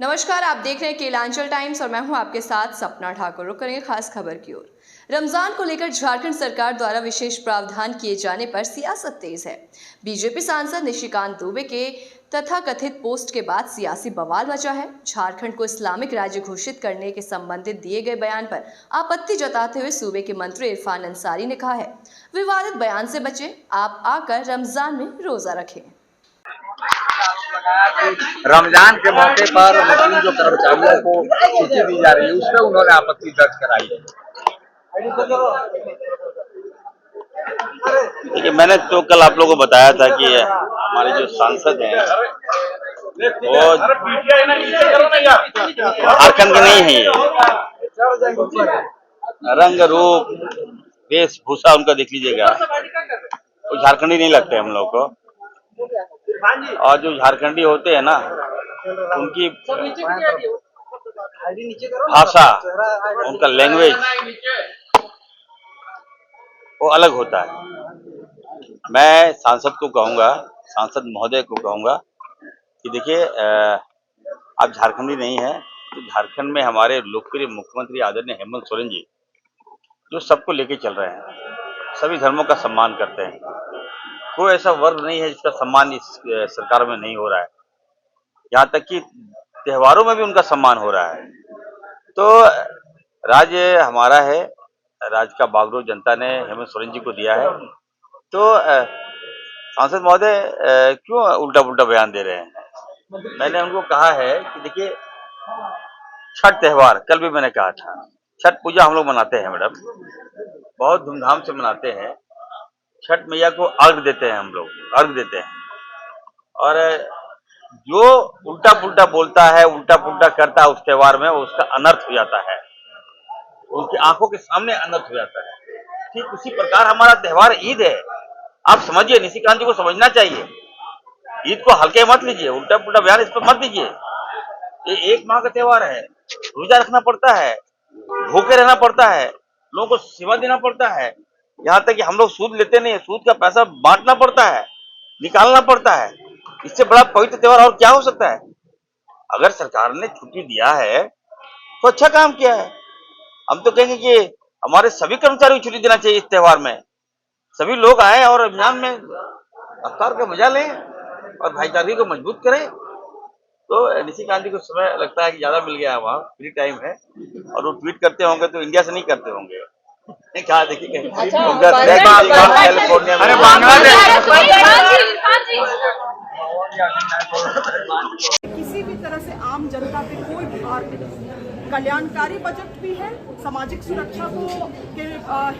नमस्कार, आप देख रहे हैं केलांचल टाइम्स और मैं हूं आपके साथ सपना ठाकुर। रुक करेंगे खास खबर की ओर। रमजान को लेकर झारखंड सरकार द्वारा विशेष प्रावधान किए जाने पर सियासत तेज है। बीजेपी सांसद निशिकांत दुबे के तथाकथित पोस्ट के बाद सियासी बवाल मचा है। झारखंड को इस्लामिक राज्य घोषित करने के संबंधित दिए गए बयान पर आपत्ति जताते हुए सूबे के मंत्री इरफान अंसारी ने कहा है, विवादित बयान से बचें, आप आकर रमजान में रोजा रखें। रमजान के मौके पर मुस्लिम जो कर्मचारियों को छुट्टी दी जा रही है उस पर उन्होंने आपत्ति दर्ज कराई है। देखिए, मैंने तो कल आप लोगों को बताया था कि हमारे जो सांसद हैं वो झारखंड के नहीं है। रंग रूप वेशभूषा उनका देख लीजिएगा, वो झारखंडी नहीं लगते हम लोग को। और जो झारखंडी होते हैं ना, उनकी भाषा, उनका लैंग्वेज वो अलग होता है। मैं सांसद को कहूँगा, सांसद महोदय को कहूँगा कि देखिए, आप झारखंडी नहीं है तो झारखंड में हमारे लोकप्रिय मुख्यमंत्री आदरणीय हेमंत सोरेन जी जो सबको लेके चल रहे हैं, सभी धर्मों का सम्मान करते हैं। कोई ऐसा वर्ग नहीं है जिसका सम्मान इस सरकार में नहीं हो रहा है। यहाँ तक कि त्योहारों में भी उनका सम्मान हो रहा है। तो राज्य हमारा है, राज्य का बागडोर जनता ने हेमंत सोरेन जी को दिया है। तो सांसद महोदय क्यों उल्टा पुल्टा बयान दे रहे हैं? मैंने उनको कहा है कि देखिए, छठ त्योहार कल भी मैंने कहा था, छठ पूजा हम लोग मनाते हैं मैडम, बहुत धूमधाम से मनाते हैं। छठ मैया को अर्घ देते हैं, हम लोग अर्घ देते हैं। और जो उल्टा पुल्टा बोलता है, उल्टा पुल्टा करता है उस त्योहार में, उसका अनर्थ हो जाता है, उनकी आंखों के सामने अनर्थ हो जाता है। ठीक उसी प्रकार हमारा त्योहार ईद है। आप समझिए, निशिकांत जी को समझना चाहिए। ईद को हल्के मत लीजिए, उल्टा पुल्टा बयान इस पर मत दीजिए। ये एक माह का त्योहार है, रोजा रखना पड़ता है, भूखे रहना पड़ता है, लोगों को सेवा देना पड़ता है। यहाँ तक कि हम लोग सूद लेते नहीं है, सूद का पैसा बांटना पड़ता है, निकालना पड़ता है। इससे बड़ा पवित्र त्योहार और क्या हो सकता है? अगर सरकार ने छुट्टी दिया है तो अच्छा काम किया है। हम तो कहेंगे कि हमारे सभी कर्मचारियों को छुट्टी देना चाहिए इस त्योहार में। सभी लोग आए और अभियान में अवतार का मजा लें और भाईचारे को मजबूत करें। तो निशिकांत जी को समय लगता है कि ज्यादा मिल गया है, वहाँ फ्री टाइम है और वो ट्वीट करते होंगे तो इंडिया से नहीं करते होंगे। कहा देखिए, कैलिफोर्निया में, किसी भी तरह से आम जनता पे कोई भार नहीं। कल्याणकारी बजट भी है, सामाजिक सुरक्षा को के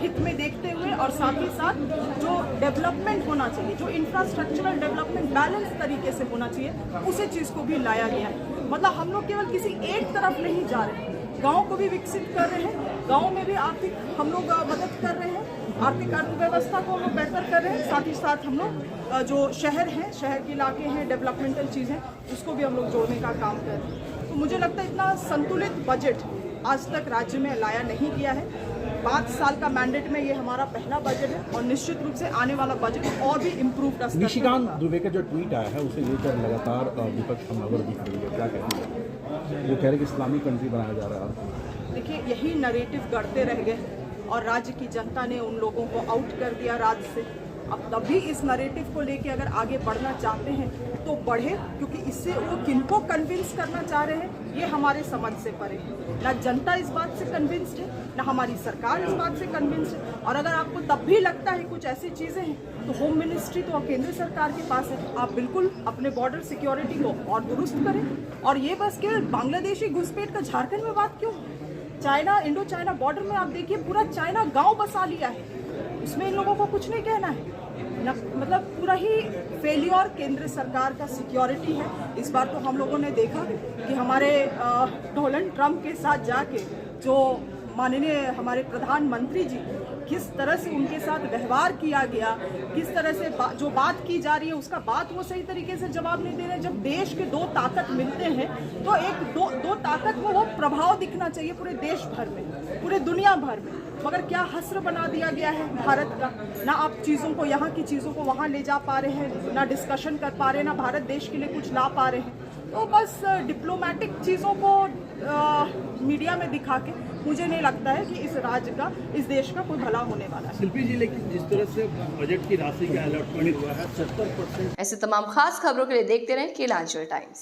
हित में देखते हुए, और साथ ही साथ जो डेवलपमेंट होना चाहिए, जो इंफ्रास्ट्रक्चरल डेवलपमेंट बैलेंस तरीके से होना चाहिए, उसी चीज को भी लाया गया है। मतलब हम लोग केवल किसी एक तरफ नहीं जा रहे हैं, गांव को भी विकसित कर रहे हैं, गांव में भी आर्थिक हम लोग मदद कर रहे हैं, आर्थिक अर्थव्यवस्था को हम लोग बेहतर कर रहे हैं। साथ ही साथ हम लोग जो शहर हैं, शहर के इलाके हैं, डेवलपमेंटल चीज़ें, उसको भी हम लोग जोड़ने का काम कर रहे हैं। तो मुझे लगता है इतना संतुलित बजट आज तक राज्य में लाया नहीं गया है। 5 साल का मैंडेट में ये हमारा पहला बजट है और निश्चित रूप से आने वाला बजट और भी इम्प्रूव कर सकता है। निशिकांत दुबे का जो ट्वीट आया है उसे लेकर लगातार विपक्ष हमलावर दिख रही है, क्या कहेंगे? वो कह रहे कि इस्लामिक कंट्री बनाया जा रहा है। देखिए, यही नरेटिव गढ़ते रह गए और राज्य की जनता ने उन लोगों को आउट कर दिया राज्य से। अब तभी इस नरेटिव को लेके अगर आगे बढ़ना चाहते हैं तो बढ़े, क्योंकि इससे वो किनको कन्विंस करना चाह रहे हैं ये हमारे समझ से परे है। ना जनता इस बात से कन्विंस्ड है, ना हमारी सरकार इस बात से कन्विंस्ड है। और अगर आपको तब भी लगता है कुछ ऐसी चीज़ें हैं तो होम मिनिस्ट्री तो केंद्र सरकार के पास है, आप बिल्कुल अपने बॉर्डर सिक्योरिटी को और दुरुस्त करें। और ये बस केवल बांग्लादेशी घुसपैठ का झारखंड में बात क्यों? चाइना, इंडो चाइना बॉर्डर में आप देखिए, पूरा चाइना गाँव बसा लिया है, उसमें इन लोगों को कुछ नहीं कहना है ना। मतलब पूरा ही फेलियर केंद्र सरकार का सिक्योरिटी है। इस बार तो हम लोगों ने देखा कि हमारे डोनाल्ड ट्रंप के साथ जाके जो माननीय हमारे प्रधानमंत्री जी, किस तरह से उनके साथ व्यवहार किया गया, किस तरह से जो बात की जा रही है उसका बात वो सही तरीके से जवाब नहीं दे रहे। जब देश के दो ताकत मिलते हैं तो एक दो ताकत में वो प्रभाव दिखना चाहिए पूरे देश भर में, पूरे दुनिया भर में। मगर क्या हस्र बना दिया गया है भारत का। ना आप चीज़ों को, यहाँ की चीज़ों को वहाँ ले जा पा रहे हैं, ना डिस्कशन कर पा रहे हैं, ना भारत देश के लिए कुछ ला पा रहे हैं। तो बस डिप्लोमेटिक चीज़ों को मीडिया में दिखा के मुझे नहीं लगता है कि इस राज्य का, इस देश का कोई भला होने वाला है। शिल्पी जी, लेकिन जिस तरह से बजट की राशि का अलॉटमेंट हुआ है 70%। ऐसे तमाम खास खबरों के लिए देखते रहें केलांचल टाइम्स।